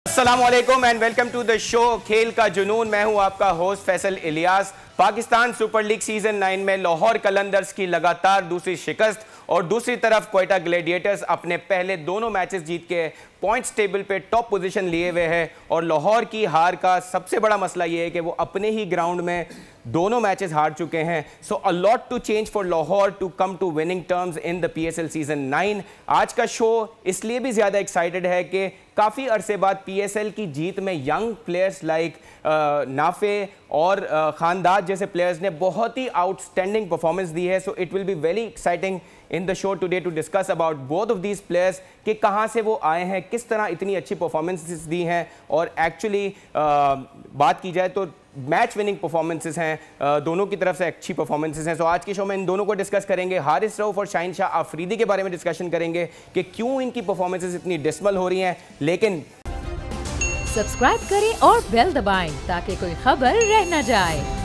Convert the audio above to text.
अस्सलामुअलैकुम and welcome to the show खेल का जुनून। मैं हूं आपका host Faisal Ilyas. Pakistan super league season 9 में लाहौर कलंदर्स की लगातार दूसरी शिकस्त और दूसरी तरफ क्वेटा ग्लैडिएटर्स अपने पहले दोनों मैचेस जीत के पॉइंट्स टेबल पे टॉप पोजीशन लिए हुए हैं। और लाहौर की हार का सबसे बड़ा मसला ये है कि वो अपने ही ग्राउंड में दोनों मैचेस हार चुके हैं। So a lot to change for Lahore to come to winning terms in the PSL season 9। आज का शो इसलिए भी ज़्यादा एक्साइटेड है कि काफ़ी अरसे बाद PSL की जीत में यंग प्लेयर्स लाइक नाफे और खानदाद जैसे प्लेयर्स ने बहुत ही आउटस्टैंडिंग परफॉर्मेंस दी है। So it will be very exciting in the show today to discuss about both of these players कि कहाँ से वो आए हैं, किस तरह इतनी अच्छी परफॉर्मेंसेस दी हैं और एक्चुअली बात की जाए तो मैच विनिंग परफॉर्मेंसेस हैं, दोनों की तरफ से अच्छी परफॉर्मेंसेस हैं। सो आज के शो में इन दोनों को डिस्कस करेंगे। हारिस रऊफ और शाहीन शाह आफरीदी के बारे में डिस्कशन करेंगे कि क्यों इनकी परफॉर्मेंसेस इतनी डिसमल हो रही हैं। लेकिन सब्सक्राइब करें और बेल दबाएं ताकि कोई खबर रह न जाए।